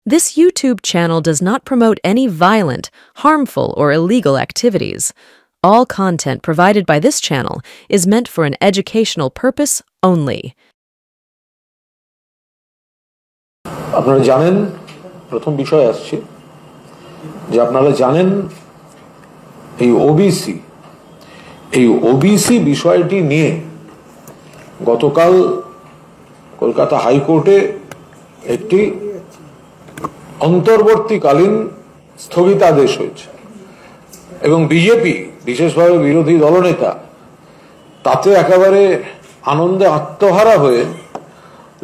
This YouTube channel does not promote any violent, harmful, or illegal activities. All content provided by this channel is meant for an educational purpose only. আপনারা জানেন, প্রথম বিষয় আসছে যে আপনারা জানেন এই ওবিসি বিষয়টি নিয়ে গতকাল কলকাতা হাইকোর্টে একটি অন্তর্বর্তীকালীন স্থগিতাদেশ হয়েছে এবং বিজেপি বিশেষভাবে বিরোধী দলনেতা তাতে একেবারে আনন্দে আত্মহারা হয়ে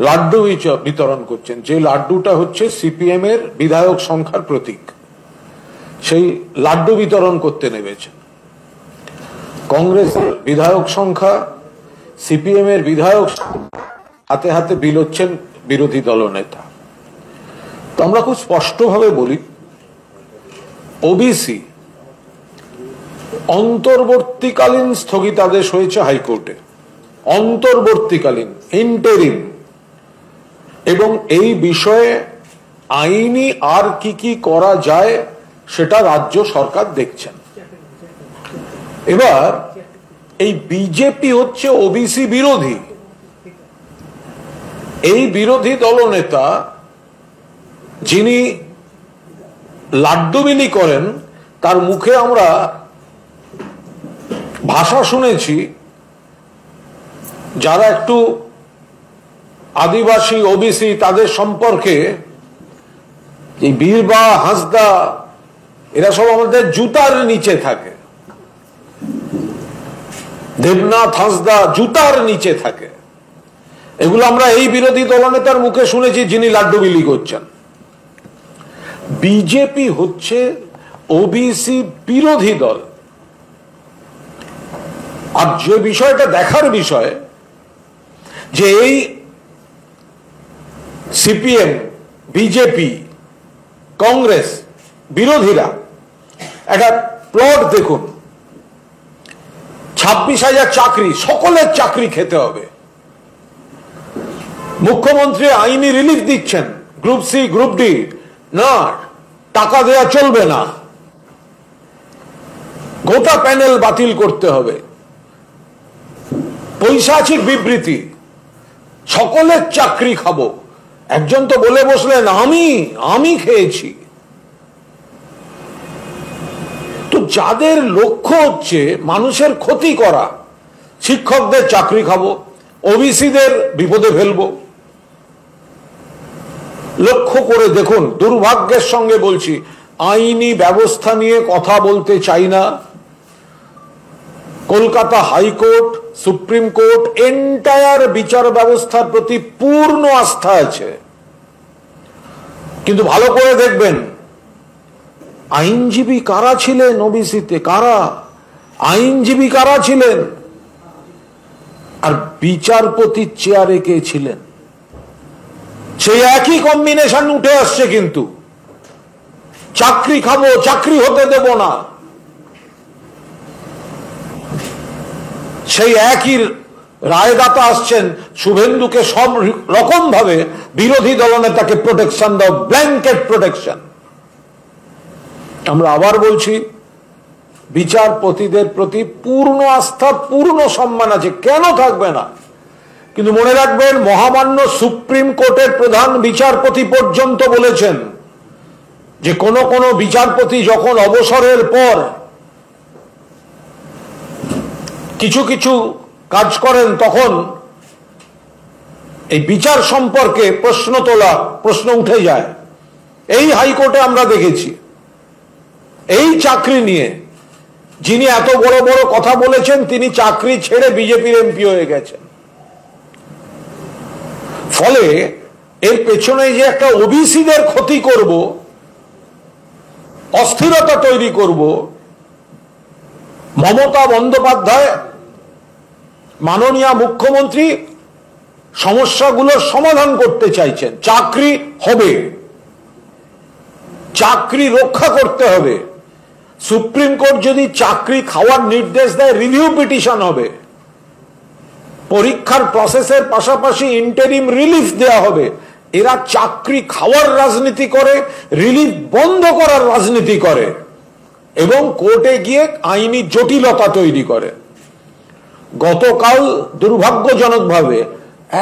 লাড্ডু বিতরণ করছেন, যে লাড্ডুটা হচ্ছে সিপিএম এর বিধায়ক সংখ্যার প্রতীক। সেই লাড্ডু বিতরণ করতে নেমেছেন। কংগ্রেসের বিধায়ক সংখ্যা, সিপিএম এর বিধায়ক হাতে হাতে বিলোচ্ছেন বিরোধী দলনেতা। তো আমরা খুব স্পষ্টভাবে বলি, ওবিসি অন্তর্বর্তীকালীন স্থগিতাদেশ হয়েছে হাইকোর্টে, অন্তর্বর্তীকালীন, ইন্টারিম, এবং এই বিষয়ে আইনি আর কি করা যায় সেটা রাজ্য সরকার দেখছেন। এবার এই বিজেপি হচ্ছে ওবিসি বিরোধী। এই বিরোধী দলনেতা যিনি লাড্ডু বিলি করেন, তার মুখে আমরা ভাষা শুনেছি যারা একটু আদিবাসী ওবিসি তাদের সম্পর্কে, এই বীরবা হাঁসদা এরা সব আমাদের জুতার নিচে থাকে, দেবনাথ হাঁসদা জুতার নিচে থাকে। এগুলো আমরা এই বিরোধী দলনেতার মুখে শুনেছি যিনি লাড্ডু বিলি করছেন। বিজেপি হচ্ছে ওবিসি বিরোধী দল। আর যে বিষয়টা দেখার বিষয়, যে এই সিপিএম, বিজেপি, কংগ্রেস বিরোধীরা একটা প্লট দেখুন, 26,000 চাকরি, সকলের চাকরি খেতে হবে। মুখ্যমন্ত্রী আইনি রিলিফ দিচ্ছেন, গ্রুপ সি, গ্রুপ ডি, না টাকা দেয়া চলবে না, গোটা প্যানেল বাতিল করতে হবে। পৈশাচিক বিবৃতি, সকলের চাকরি খাবো। একজন তো বলে বসলেন আমি খেয়েছি। তো যাদের লক্ষ্য হচ্ছে মানুষের ক্ষতি করা, শিক্ষকদের চাকরি খাবো, ওবিসিদের বিপদে ফেলবো, লক্ষ্য করে দেখুন। দুর্ভাগ্যের সঙ্গে বলছি, আইনি ব্যবস্থা নিয়ে কথা বলতে চাই না। Kolkata high court, supreme court, entire বিচার ব্যবস্থার প্রতি পূর্ণ আস্থা আছে, কিন্তু ভালো করে দেখবেন আইনজীবী কারা ছিলেন ওবিসিতে, কারা আইনজীবী কারা ছিলেন, আর বিচারপতির চেয়ারে কে ছিলেন, সেই একই কম্বিনেশন উঠে আসছে। কিন্তু চাকরি খাবো, চাকরি হতে দেব না, সেই একই রায়দাতা আসছেন শুভেন্দুকে সব রকম ভাবে বিরোধী দলনেতাকে প্রোটেকশন দাও, ব্ল্যাঙ্কেট প্রোটেকশন। আমরা আবার বলছি, বিচারপতিদের প্রতি পূর্ণ আস্থা, পূর্ণ সম্মান আছে, কেন থাকবে না? কিন্তু মনে রাখবেন, মহামান্য সুপ্রিম কোর্টের প্রধান বিচারপতি পর্যন্ত বলেছেন যে কোন বিচারপতি যখন অবসরের পর কিছু কাজ করেন, তখন এই বিচার সম্পর্কে প্রশ্ন উঠে যায়। এই হাইকোর্টে আমরা দেখেছি, এই চাকরি নিয়ে যিনি এত বড় বড় কথা বলেছেন, তিনি চাকরি ছেড়ে বিজেপির এমপি হয়ে গেছেন। ফলে এর পেছনে যে একটা ওবিসিদের ক্ষতি করব, অস্থিরতা তৈরি করব, মমতা বন্দ্যোপাধ্যায় মাননীয় মুখ্যমন্ত্রী সমস্যাগুলোর সমাধান করতে চাইছেন। চাকরি হবে, চাকরি রক্ষা করতে হবে। সুপ্রিম কোর্ট যদি চাকরি খাওয়ার নির্দেশ দেয়, রিভিউ পিটিশন হবে, পরীক্ষার প্রসেসের পাশাপাশি ইন্টারিম রিলিফ দেওয়া হবে। এরা চাকরি খাওয়ার রাজনীতি করে, রিলিফ বন্ধ করার রাজনীতি করে এবং কোর্টে গিয়ে আইনি জটিলতা তৈরি করে। গতকাল দুর্ভাগ্যজনকভাবে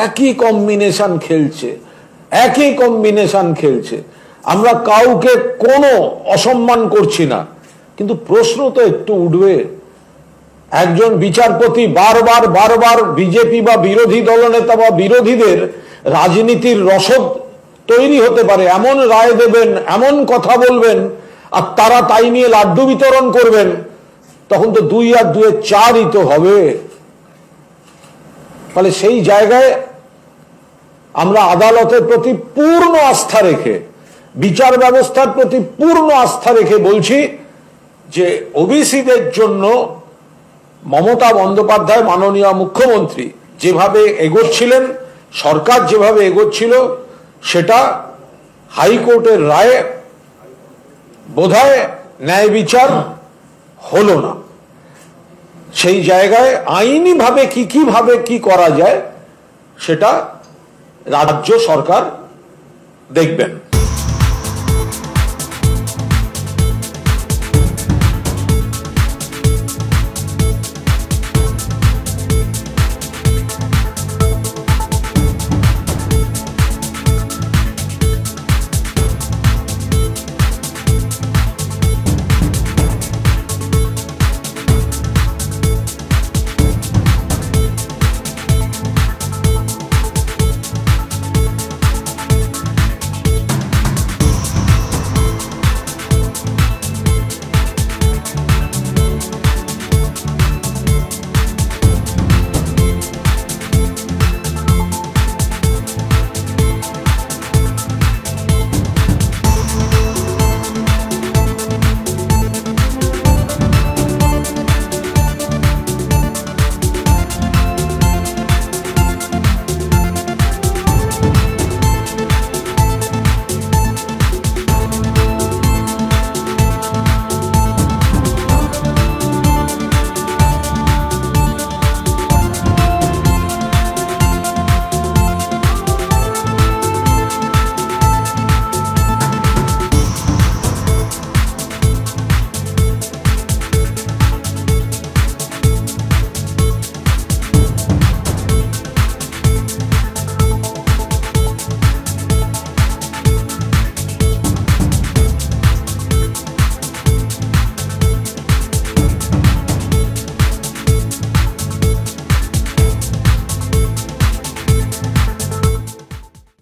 একই কম্বিনেশন খেলছে। আমরা কাউকে কোনো অসম্মান করছি না, কিন্তু প্রশ্ন তো একটু উঠবে। একজন বিচারপতি বারবার বিজেপি বা বিরোধী দলনেতা বা বিরোধীদের রাজনীতির রসদ তৈরি হতে পারে এমন রায় দেবেন, এমন কথা বলবেন, আর তারা তাই নিয়ে লাড্ডু বিতরণ করবেন, তখন তো 2 আর 2 4ই তো হবে। ফলে সেই জায়গায় আমরা আদালতের প্রতি পূর্ণ আস্থা রেখে, বিচার ব্যবস্থার প্রতি পূর্ণ আস্থা রেখে বলছি যে ওবিসিদের জন্য মমতা বন্দ্যোপাধ্যায় মাননীয় মুখ্যমন্ত্রী যেভাবে এগোচ্ছিলেন, সরকার যেভাবে এগোচ্ছিল, সেটা হাইকোর্টের রায়ে বোধহয় ন্যায় বিচার হলো না। সেই জায়গায় আইনিভাবে কিভাবে কি করা যায় সেটা রাজ্য সরকার দেখবেন।